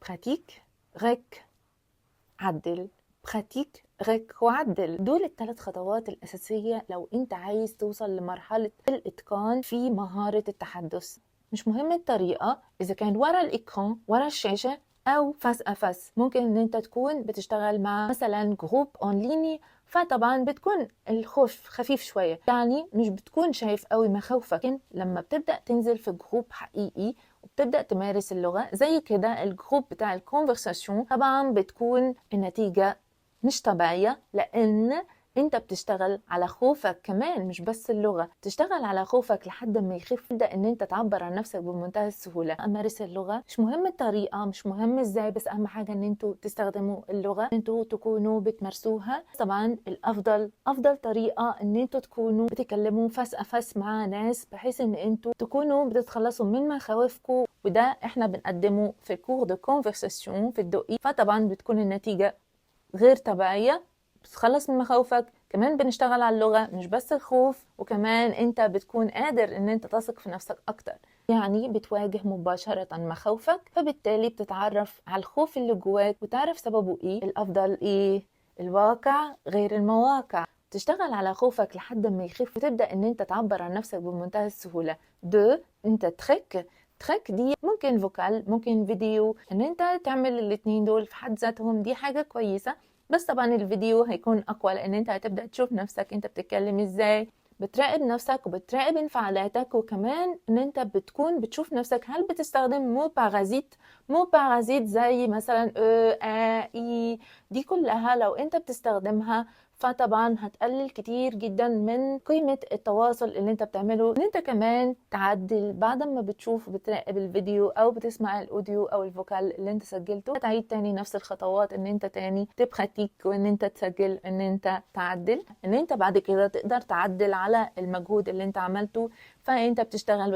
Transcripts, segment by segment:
براتيك غيك عدل، براتيك غيك وعدل. دول الثلاث خطوات الأساسية لو أنت عايز توصل لمرحلة الإتقان في مهارة التحدث. مش مهم الطريقة، إذا كان ورا الإكران ورا الشاشة أو فاس أفاس. ممكن إن أنت تكون بتشتغل مع مثلا جروب أونليني، فطبعا بتكون الخوف خفيف شوية، يعني مش بتكون شايف قوي مخاوفك. لكن لما بتبدأ تنزل في جروب حقيقي وبتبدأ تمارس اللغة زي كده الجروب بتاع الكونفرساسيون، طبعا بتكون النتيجة مش طبيعية، لأن انت بتشتغل على خوفك كمان، مش بس اللغة، تشتغل على خوفك لحد ما يخف، تبدأ ان انت تعبر عن نفسك بمنتهى السهولة. امارس اللغة، مش مهم الطريقة، مش مهم ازاي، بس اهم حاجة ان انتوا تستخدموا اللغة، انتوا تكونوا بتمارسوها. طبعا افضل طريقة ان انتوا تكونوا بتكلموا فاس افاس مع ناس، بحيث ان انتوا تكونوا بتتخلصوا من مخاوفكم، وده احنا بنقدمه في كور دو كونفرساسيون في الدقي. فطبعا بتكون النتيجة غير طبيعية، بتتخلص من مخاوفك، كمان بنشتغل على اللغة مش بس الخوف، وكمان انت بتكون قادر ان انت تثق في نفسك اكتر، يعني بتواجه مباشرة مخاوفك، فبالتالي بتتعرف على الخوف اللي جواك وتعرف سببه ايه. الافضل ايه؟ الواقع غير المواقع. تشتغل على خوفك لحد ما يخف وتبدأ ان انت تعبر عن نفسك بمنتهى السهولة. انت تريك دي ممكن فوكال، ممكن فيديو، ان انت تعمل الاتنين دول في حد ذاتهم دي حاجة كويسة. بس طبعا الفيديو هيكون اقوى، لان انت هتبدأ تشوف نفسك انت بتتكلم ازاي، بتراقب نفسك وبتراقب انفعالاتك، وكمان ان انت بتكون بتشوف نفسك هل بتستخدم مو بارازيت زي مثلا اي. دي كلها لو انت بتستخدمها فطبعا هتقلل كتير جدا من قيمة التواصل اللي انت بتعمله. ان انت كمان تعدل بعد ما بتشوف وبتراقب الفيديو او بتسمع الاوديو او الفوكال اللي انت سجلته، هتعيد تاني نفس الخطوات، ان انت تاني تبخاتيك، وان انت تسجل، ان انت تعدل، ان انت بعد كده تقدر تعدل على المجهود اللي انت عملته. فانت بتشتغل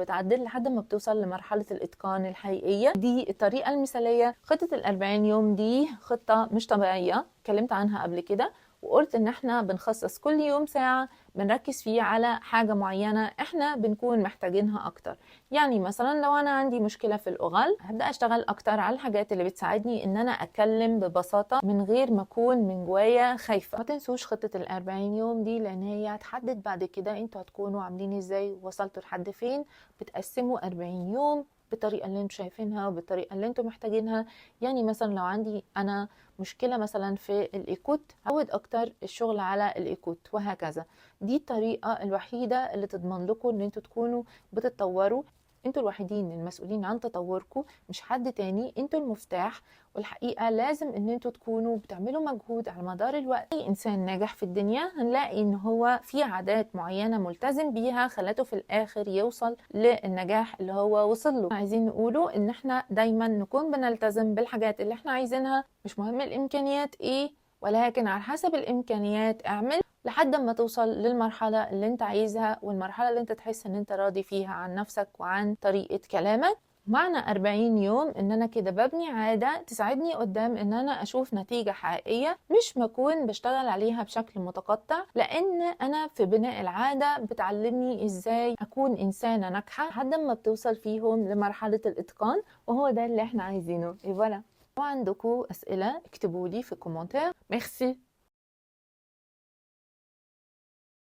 وتعدل لحد ما بتوصل لمرحلة الاتقان الحقيقية. دي الطريقة المثالية. خطة ال40 يوم دي خطة مش طبيعية، اتكلمت عنها قبل كده، وقلت ان احنا بنخصص كل يوم ساعة بنركز فيه على حاجة معينة احنا بنكون محتاجينها اكتر. يعني مثلا لو انا عندي مشكلة في الاورال، هبدأ اشتغل اكتر على الحاجات اللي بتساعدني ان انا اتكلم ببساطة من غير ما اكون من جوايا خايفة. ما تنسوش خطة ال40 يوم دي، لان هي هتحدد بعد كده انتوا هتكونوا عاملين ازاي، وصلتوا لحد فين. بتقسموا 40 يوم بالطريقة اللي انتوا شايفينها وبالطريقة اللي انتوا محتاجينها. يعني مثلا لو عندي انا مشكلة مثلا في الإيكوت، عود أكتر الشغل على الإيكوت، وهكذا. دي الطريقة الوحيدة اللي تضمن لكم إن انتوا تكونوا بتتطوروا. انتوا الوحيدين المسؤولين عن تطوركم، مش حد تاني، انتوا المفتاح. والحقيقة لازم ان انتوا تكونوا بتعملوا مجهود على مدار الوقت. اي انسان ناجح في الدنيا هنلاقي ان هو في عادات معينة ملتزم بيها خلته في الاخر يوصل للنجاح اللي هو وصل له. عايزين نقوله ان احنا دايما نكون بنلتزم بالحاجات اللي احنا عايزينها، مش مهم الامكانيات ايه، ولكن على حسب الامكانيات اعمل لحد ما توصل للمرحلة اللي انت عايزها، والمرحلة اللي انت تحس ان انت راضي فيها عن نفسك وعن طريقة كلامك. معنى 40 يوم ان انا كده ببني عادة تساعدني قدام ان انا اشوف نتيجة حقيقية، مش بكون بشتغل عليها بشكل متقطع، لان انا في بناء العادة بتعلمني ازاي اكون انسانة ناجحة لحد ما بتوصل فيهم لمرحلة الاتقان، وهو ده اللي احنا عايزينه. ايه فوالا. لو عندكم اسئلة اكتبوا لي في كومنتير. ميرسي.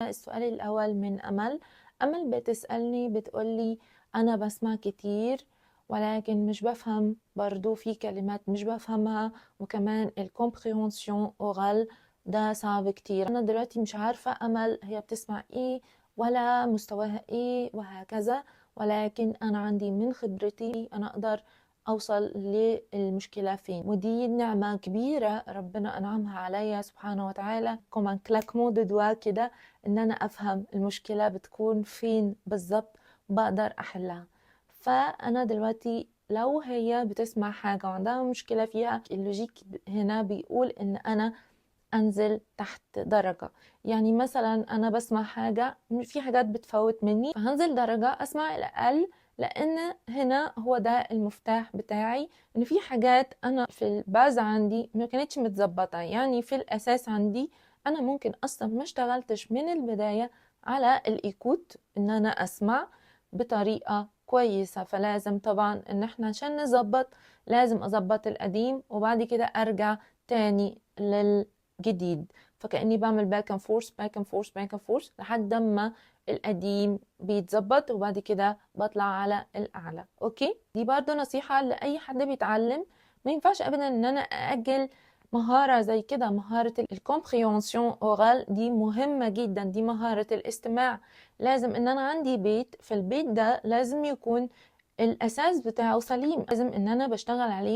السؤال الأول من أمل بتسألني بتقولي أنا بسمع كتير ولكن مش بفهم، برضو في كلمات مش بفهمها، وكمان الكومبريهنسيون أورال ده صعب كتير. أنا دلوقتي مش عارفة أمل هي بتسمع إيه ولا مستواها إيه وهكذا، ولكن أنا عندي من خبرتي أنا أقدر أوصل للمشكلة فين، ودي نعمة كبيرة ربنا أنعمها عليا سبحانه وتعالى، كمان كلاكمو دو دوا كده، ان انا افهم المشكلة بتكون فين بالظبط، بقدر احلها. فانا دلوقتي لو هي بتسمع حاجة وعندها مشكلة فيها، اللوجيك هنا بيقول ان انا انزل تحت درجة. يعني مثلا انا بسمع حاجة، في حاجات بتفوت مني، فهنزل درجة اسمع الاقل، لان هنا هو ده المفتاح بتاعي، ان في حاجات انا في الباز عندي ما كانتش متظبطة. يعني في الاساس عندي انا ممكن اصلا ما اشتغلتش من البداية على الايكوت، ان انا اسمع بطريقة كويسة. فلازم طبعا ان احنا عشان نظبط لازم اظبط القديم وبعد كده ارجع تاني للجديد. فكأني بعمل باك اند فورس باك اند فورس باك اند فورس لحد ما القديم بيتظبط وبعد كده بطلع على الاعلى. اوكي، دي برضو نصيحة لأي حد بيتعلم. ما ينفعش ابدا ان انا ااجل مهارة زي كده. مهارة الكومبريونسيون اورال دي مهمة جدا، دي مهارة الاستماع. لازم ان انا عندي بيت، في البيت ده لازم يكون الاساس بتاعه سليم، لازم ان انا بشتغل عليه